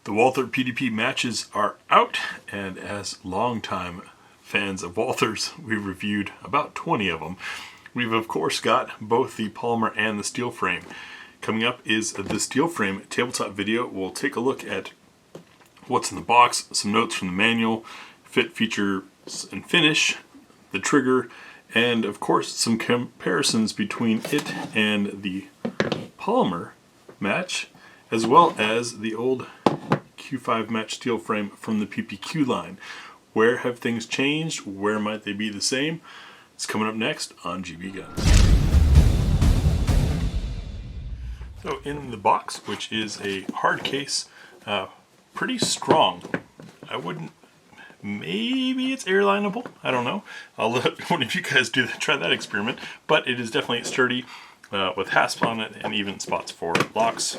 The Walther PDP matches are out, and as longtime fans of Walthers, we've reviewed about 20 of them. We've of course got both the polymer and the steel frame. Coming up is the steel frame tabletop video. We'll take a look at what's in the box, some notes from the manual, fit, features, and finish, the trigger, and of course some comparisons between it and the polymer match, as well as the old Q5 match steel frame from the PPQ line. Where have things changed? Where might they be the same? It's coming up next on GBGuns. So in the box, which is a hard case, pretty strong. I wouldn't, maybe it's airlineable, I don't know. I'll let one of you guys try that experiment, but it is definitely sturdy with hasps on it and even spots for locks.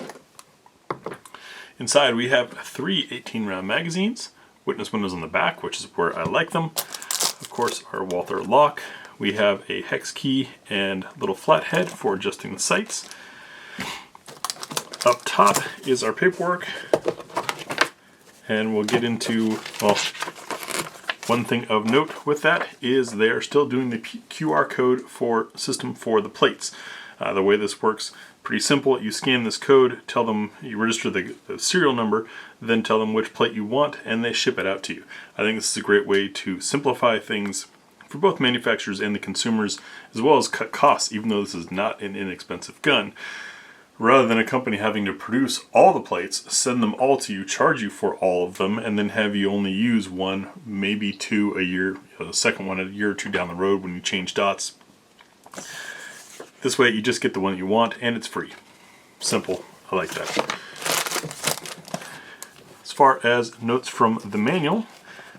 Inside we have 3 18-round magazines, witness windows on the back, which is where I like them. Of course, our Walther lock. We have a hex key and little flathead for adjusting the sights. Up top is our paperwork, and we'll get into, well, one thing of note with that is they are still doing the QR code system for the plates. The way this works, pretty simple. You scan this code, tell them, you register the serial number, then tell them which plate you want, and they ship it out to you. I think this is a great way to simplify things for both manufacturers and the consumers, as well as cut costs, even though this is not an inexpensive gun. Rather than a company having to produce all the plates, send them all to you, charge you for all of them, and then have you only use one, maybe two a year, the second one a year or two down the road when you change dots. This way you just get the one you want, and it's free. Simple. I like that. As far as notes from the manual,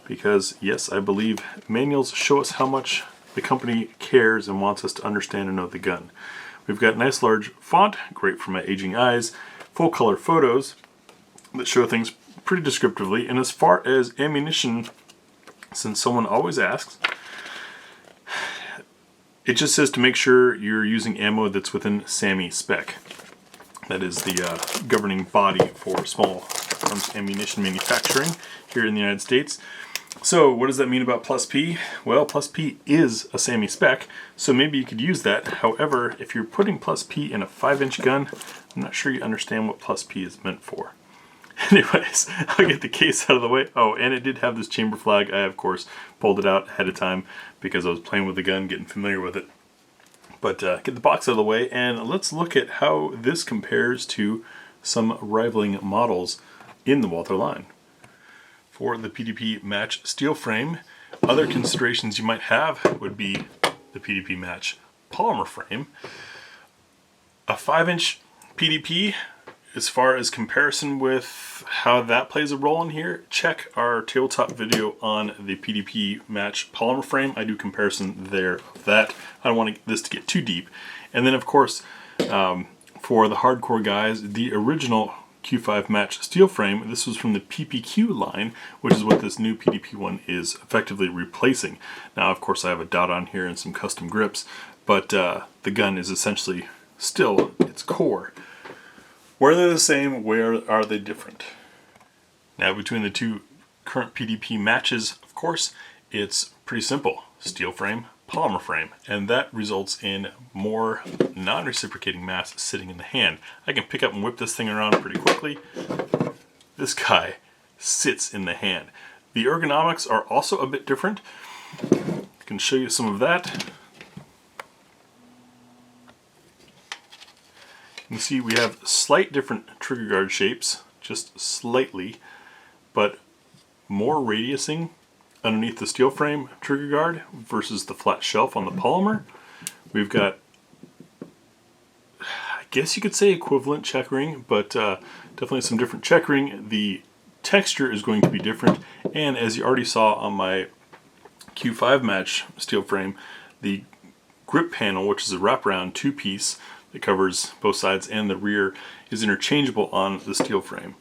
because yes, I believe manuals show us how much the company cares and wants us to understand and know the gun. We've got nice large font, great for my aging eyes, full color photos that show things pretty descriptively, and as far as ammunition, since someone always asks, it just says to make sure you're using ammo that's within SAMI spec. That is the governing body for small arms ammunition manufacturing here in the United States. So what does that mean about plus P? Well, plus P is a SAMI spec, so maybe you could use that. However, if you're putting plus P in a 5-inch gun, I'm not sure you understand what plus P is meant for. Anyways, I'll get the case out of the way. Oh, and it did have this chamber flag. I, of course, pulled it out ahead of time because I was playing with the gun, getting familiar with it. But get the box out of the way, and let's look at how this compares to some rivaling models in the Walther line. For the PDP match steel frame, other considerations you might have would be the PDP match polymer frame. A 5-inch PDP, as far as comparison with how that plays a role in here, check our tabletop video on the PDP match polymer frame. I do comparison there of that. I don't want this to get too deep. And then of course, for the hardcore guys, the original Q5 match steel frame, this was from the PPQ line, which is what this new PDP one is effectively replacing. Now of course I have a dot on here and some custom grips, but the gun is essentially still its core. Where they're the same, where are they different? Now between the two current PDP matches, of course, it's pretty simple. Steel frame, polymer frame, and that results in more non-reciprocating mass sitting in the hand. I can pick up and whip this thing around pretty quickly. This guy sits in the hand. The ergonomics are also a bit different. I can show you some of that. You can see we have slight different trigger guard shapes, just slightly, but more radiusing underneath the steel frame trigger guard versus the flat shelf on the polymer. We've got, I guess you could say equivalent checkering, but definitely some different checkering. The texture is going to be different, and as you already saw on my Q5 match steel frame, the grip panel, which is a wraparound 2-piece that covers both sides and the rear, is interchangeable on the steel frame.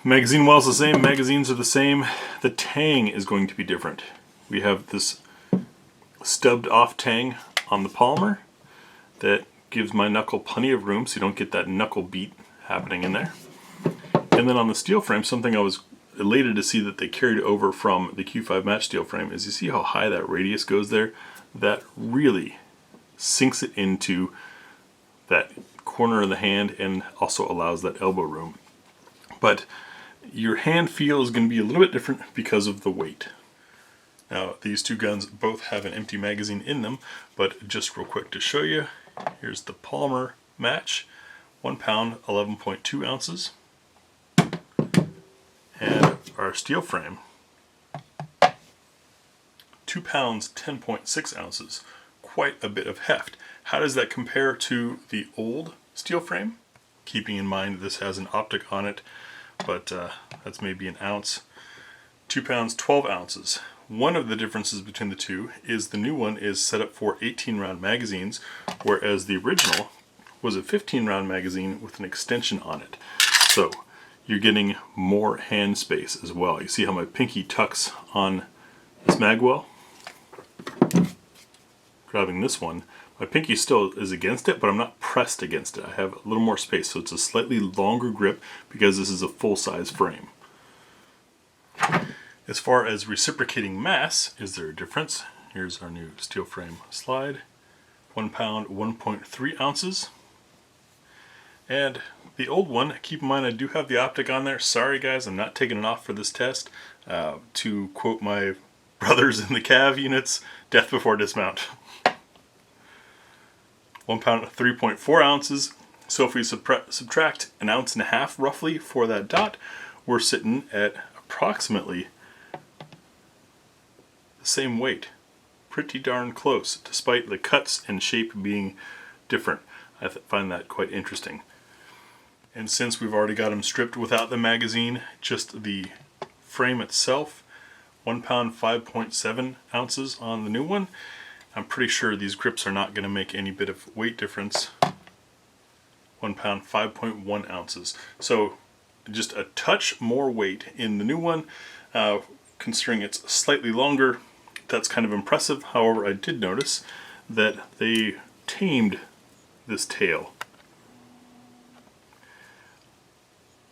Magazine well's the same, magazines are the same. The tang is going to be different. We have this stubbed off tang on the polymer that gives my knuckle plenty of room so you don't get that knuckle beat happening in there. And then on the steel frame, something I was elated to see that they carried over from the Q5 match steel frame is you see how high that radius goes there? That really sinks it into that corner of the hand and also allows that elbow room. But your hand feel is going to be a little bit different because of the weight. Now these two guns both have an empty magazine in them, but just real quick to show you, here's the Palmer match, 1 pound 11.2 ounces. And our steel frame, 2 pounds 10.6 ounces. Quite a bit of heft. How does that compare to the old steel frame? Keeping in mind this has an optic on it, but that's maybe an ounce. 2 pounds 12 ounces. One of the differences between the two is the new one is set up for 18 round magazines, whereas the original was a 15 round magazine with an extension on it. So you're getting more hand space as well. You see how my pinky tucks on this mag well? Grabbing this one, my pinky still is against it, but I'm not pressed against it. I have a little more space, so it's a slightly longer grip because this is a full-size frame. As far as reciprocating mass, is there a difference? Here's our new steel frame slide. 1 pound 1.3 ounces. And the old one, keep in mind I do have the optic on there. Sorry guys, I'm not taking it off for this test. To quote my brothers in the Cav units, death before dismount. 1 pound 3.4 ounces. So if we subtract 1.5 ounces roughly for that dot, we're sitting at approximately the same weight. Pretty darn close, despite the cuts and shape being different. I find that quite interesting. And since we've already got them stripped without the magazine, just the frame itself, 1 pound 5.7 ounces on the new one. I'm pretty sure these grips are not going to make any bit of weight difference. 1 pound 5.1 ounces. So just a touch more weight in the new one. Considering it's slightly longer, that's kind of impressive. However, I did notice that they tamed this tail.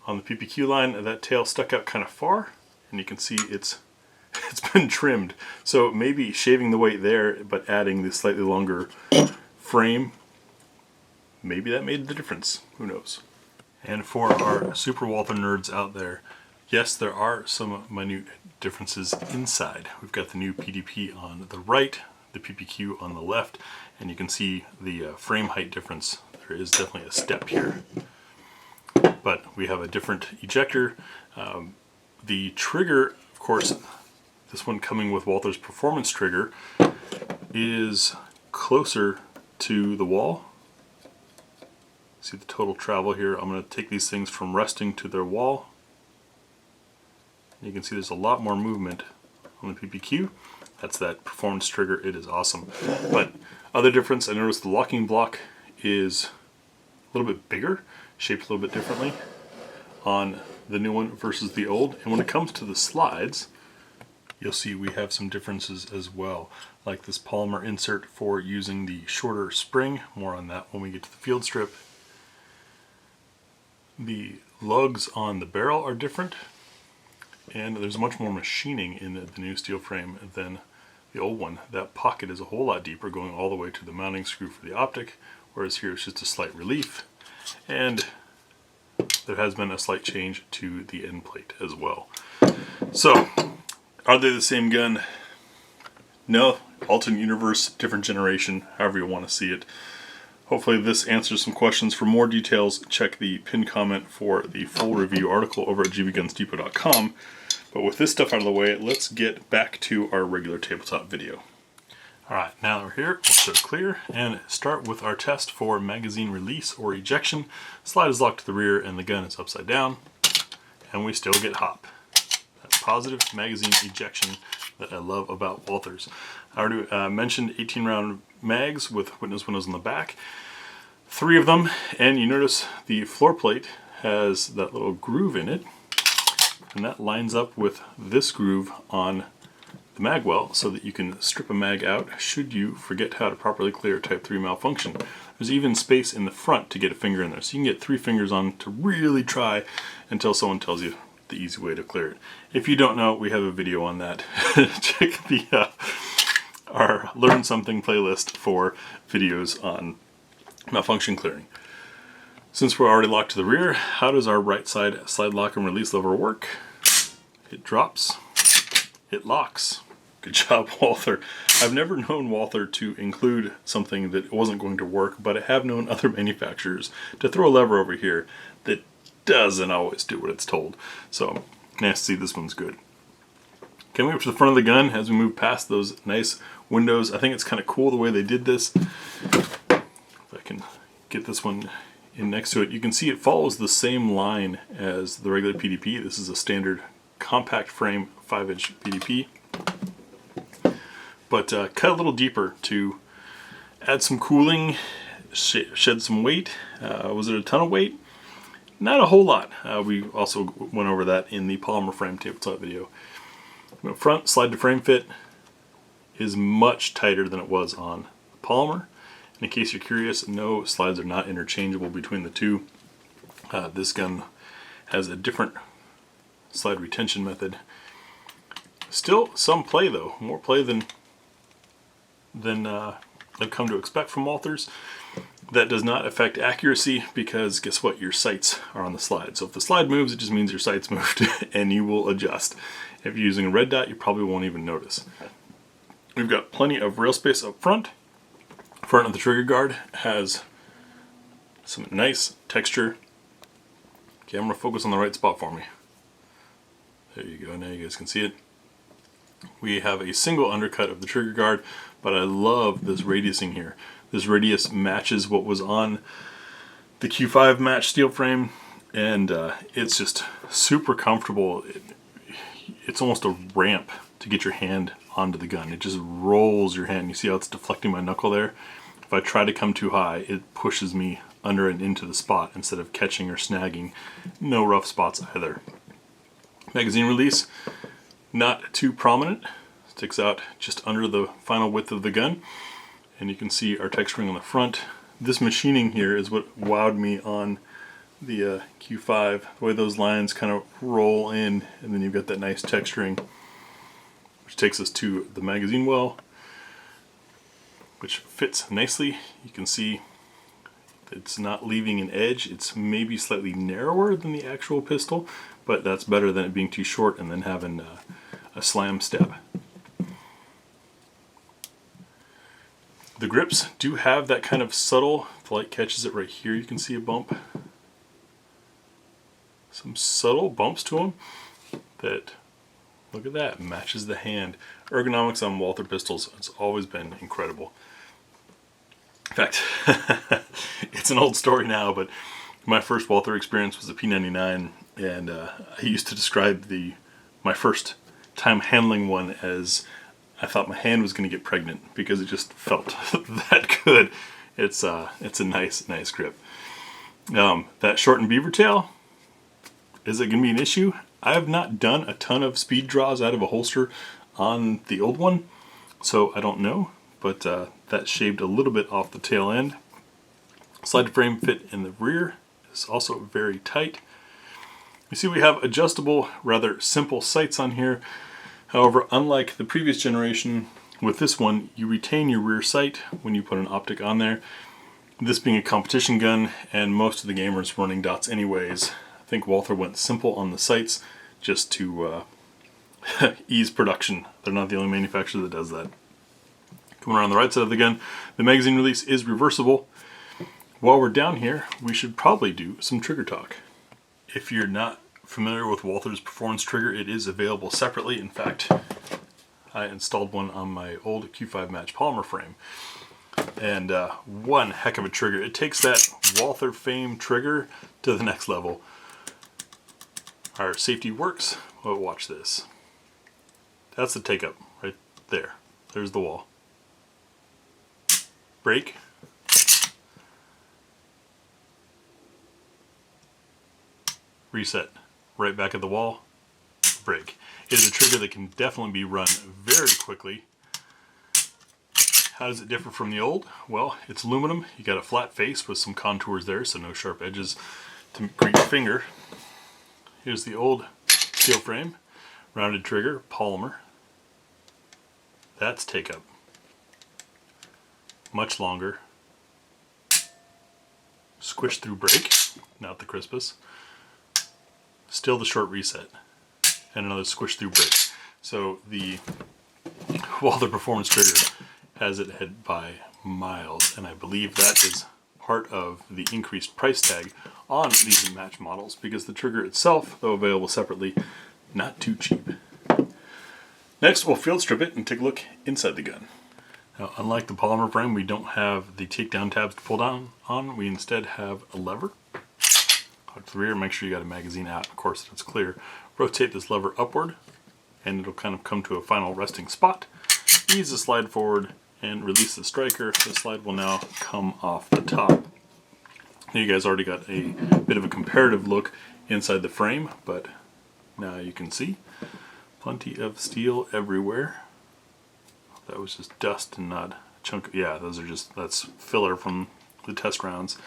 On the PPQ line, that tail stuck out kind of far, and you can see it's been trimmed. So maybe shaving the weight there, but adding the slightly longer frame, maybe that made the difference. Who knows? And for our Super Walther nerds out there, yes, there are some minute differences inside. We've got the new PDP on the right, the PPQ on the left, and you can see the frame height difference. There is definitely a step here. But we have a different ejector. The trigger, of course, this one coming with Walther's performance trigger, is closer to the wall. See the total travel here. I'm going to take these things from resting to their wall. You can see there's a lot more movement on the PPQ. That's that performance trigger. It is awesome. But other difference, I noticed the locking block is a little bit bigger, shaped a little bit differently on the new one versus the old. And when it comes to the slides, you'll see we have some differences as well, like this polymer insert for using the shorter spring. More on that when we get to the field strip. The lugs on the barrel are different, and there's much more machining in the new steel frame than the old one. That pocket is a whole lot deeper, going all the way to the mounting screw for the optic, whereas here it's just a slight relief. And there has been a slight change to the end plate as well. So, are they the same gun? No, alternate universe, different generation, however you want to see it. Hopefully this answers some questions. For more details, check the pinned comment for the full review article over at GBGunsDepot.com. But with this stuff out of the way, let's get back to our regular tabletop video. Alright, now that we're here, we'll show clear and start with our test for magazine release or ejection. Slide is locked to the rear and the gun is upside down, and we still get hop. That positive magazine ejection that I love about Walthers. I already mentioned 18 round mags with witness windows on the back. 3 of them, and you notice the floor plate has that little groove in it, and that lines up with this groove on the mag well so that you can strip a mag out should you forget how to properly clear Type 3 malfunction. There's even space in the front to get a finger in there, so you can get 3 fingers on to really try until someone tells you the easy way to clear it. If you don't know, we have a video on that. Check the our Learn Something playlist for videos on malfunction clearing. Since we're already locked to the rear, how does our right side slide lock and release lever work? It drops, it locks. Good job, Walther. I've never known Walther to include something that wasn't going to work, but I have known other manufacturers to throw a lever over here that doesn't always do what it's told. So, nice to see this one's good. Coming up to the front of the gun as we move past those nice windows, I think it's kind of cool the way they did this. If I can get this one in next to it, you can see it follows the same line as the regular PDP. This is a standard compact frame 5-inch PDP. But cut a little deeper to add some cooling, shed some weight. Was it a ton of weight? Not a whole lot. We also went over that in the polymer frame tabletop video. The front slide to frame fit is much tighter than it was on polymer. And in case you're curious, no, slides are not interchangeable between the two. This gun has a different slide retention method. Still some play though, more play than I've come to expect from Walthers. That does not affect accuracy because guess what? Your sights are on the slide. So if the slide moves, it just means your sights moved and you will adjust. If you're using a red dot, you probably won't even notice. We've got plenty of rail space up front. Front of the trigger guard has some nice texture. Camera, focus on the right spot for me. There you go, now you guys can see it. We have a single undercut of the trigger guard, but I love this radiusing here. This radius matches what was on the Q5 match steel frame, and it's just super comfortable. It's almost a ramp to get your hand onto the gun. It just rolls your hand. You see how it's deflecting my knuckle there? If I try to come too high, it pushes me under and into the spot instead of catching or snagging. No rough spots either. Magazine release, not too prominent. Sticks out just under the final width of the gun. And you can see our texturing on the front. This machining here is what wowed me on the Q5. The way those lines kind of roll in, and then you've got that nice texturing, which takes us to the magazine well, which fits nicely. You can see it's not leaving an edge. It's maybe slightly narrower than the actual pistol, but that's better than it being too short and then having a slam step. The grips do have that kind of subtle, if the light catches it right here, you can see a bump. Some subtle bumps to them that, look at that, matches the hand. Ergonomics on Walther pistols has always been incredible. In fact, it's an old story now, but my first Walther experience was a P99, and I used to describe my first time handling one as I thought my hand was going to get pregnant because it just felt that good. It's a nice grip. That shortened beaver tail, is it going to be an issue? I have not done a ton of speed draws out of a holster on the old one, so I don't know, but that shaved a little bit off the tail end. Slide to frame fit in the rear is also very tight. You see we have adjustable, rather simple sights on here. However, unlike the previous generation, with this one, you retain your rear sight when you put an optic on there. This being a competition gun, and most of the gamers running dots anyways, I think Walther went simple on the sights just to ease production. They're not the only manufacturer that does that. Coming around the right side of the gun, the magazine release is reversible. While we're down here, we should probably do some trigger talk. If you're not familiar with Walther's performance trigger, it is available separately. In fact, I installed one on my old Q5 match polymer frame, and one heck of a trigger. It takes that Walther fame trigger to the next level. Our safety works. Well, watch this. That's the take up right there. There's the wall. Break. Reset. Right back at the wall. break. It is a trigger that can definitely be run very quickly. How does it differ from the old? Well, it's aluminum. You got a flat face with some contours there, so no sharp edges to greet your finger. Here's the old steel frame, rounded trigger, polymer. That's take up. Much longer. Squish through break, not the crispest. Still the short reset. And another squish through break. So the Walther Performance trigger has it ahead by miles, and I believe that is part of the increased price tag on these match models, because the trigger itself, though available separately, not too cheap. Next, we'll field strip it and take a look inside the gun. Now, unlike the polymer frame, we don't have the takedown tabs to pull down on. We instead have a lever. Hook to the rear, make sure you got a magazine out, of course, that it's clear. Rotate this lever upward, and it'll kind of come to a final resting spot. Ease the slide forward and release the striker. The slide will now come off the top. You guys already got a bit of a comparative look inside the frame, but now you can see plenty of steel everywhere. That was just dust and not a chunk. Yeah, that's filler from the test rounds.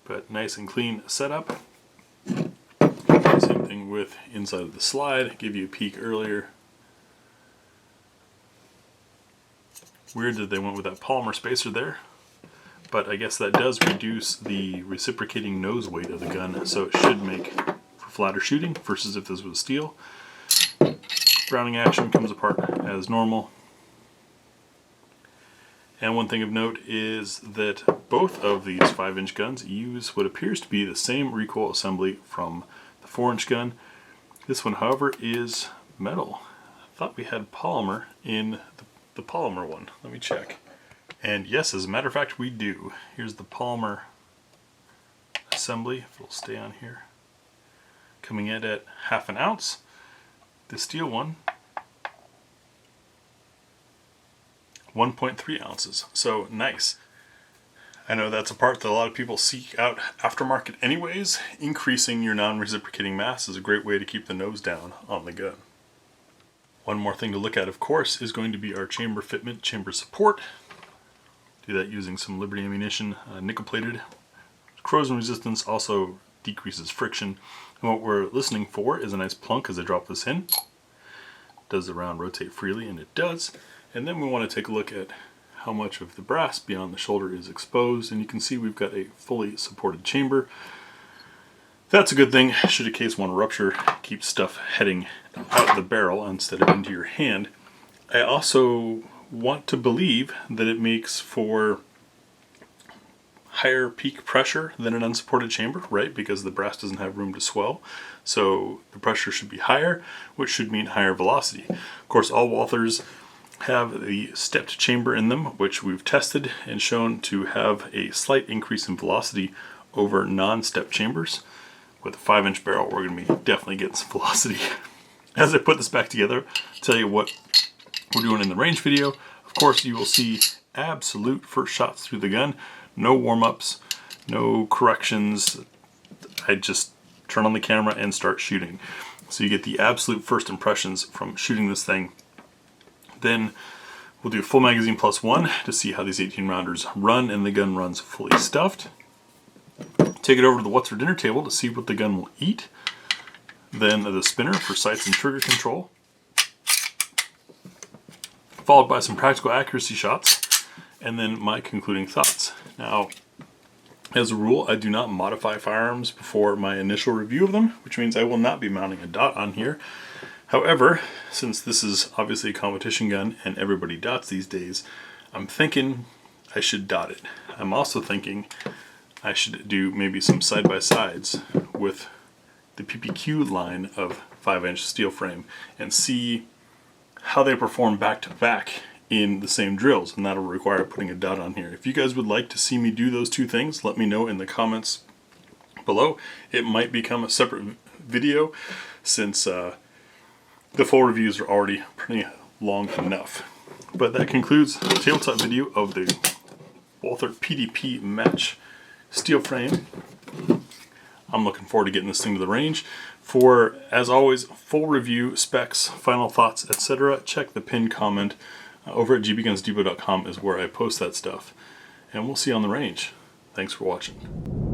But nice and clean setup. Same thing with inside of the slide. Give you a peek earlier. Weird that they went with that polymer spacer there, but I guess that does reduce the reciprocating nose weight of the gun, so it should make for flatter shooting versus if this was steel. Browning action comes apart as normal. And one thing of note is that both of these 5-inch guns use what appears to be the same recoil assembly from the 4-inch gun. This one, however, is metal. I thought we had polymer in the polymer one. Let me check. And yes, as a matter of fact, we do. Here's the polymer assembly, if it'll stay on here. Coming in at 1/2 ounce. The steel one, 1.3 ounces. So nice. I know that's a part that a lot of people seek out aftermarket anyways. Increasing your non-reciprocating mass is a great way to keep the nose down on the gun. One more thing to look at, of course, is going to be our chamber fitment, chamber support. Do that using some Liberty ammunition, nickel plated. Corrosion resistance also decreases friction. And what we're listening for is a nice plunk as I drop this in. Does the round rotate freely? And it does. And then we want to take a look at how much of the brass beyond the shoulder is exposed. And you can see we've got a fully supported chamber. That's a good thing. Should a case want to rupture, keep stuff heading out the barrel instead of into your hand. I also want to believe that it makes for higher peak pressure than an unsupported chamber, right? Because the brass doesn't have room to swell. So the pressure should be higher, which should mean higher velocity. Of course, all Walthers have the stepped chamber in them, which we've tested and shown to have a slight increase in velocity over non-step chambers. With a 5-inch barrel, we're going to be definitely getting some velocity. As I put this back together, I'll tell you what we're doing in the range video. Of course, you will see absolute first shots through the gun. No warm-ups, no corrections. I just turn on the camera and start shooting. So you get the absolute first impressions from shooting this thing. Then we'll do full magazine +1 to see how these 18-rounders run, and the gun runs fully stuffed. Take it over to the What's for Dinner table to see what the gun will eat. Then the spinner for sights and trigger control. Followed by some practical accuracy shots, and then my concluding thoughts. Now, as a rule, I do not modify firearms before my initial review of them, which means I will not be mounting a dot on here. However, since this is obviously a competition gun and everybody dots these days, I'm thinking I should dot it. I'm also thinking I should do maybe some side-by-sides with the PPQ line of 5-inch steel frame and see how they perform back-to-back in the same drills, and that'll require putting a dot on here. If you guys would like to see me do those two things, let me know in the comments below. It might become a separate video since the full reviews are already pretty long enough. But that concludes the tabletop video of the Walther PDP match steel frame. I'm looking forward to getting this thing to the range. For, as always, full review, specs, final thoughts, etc., check the pinned comment over at gbgunsdepot.com is where I post that stuff. And we'll see you on the range. Thanks for watching.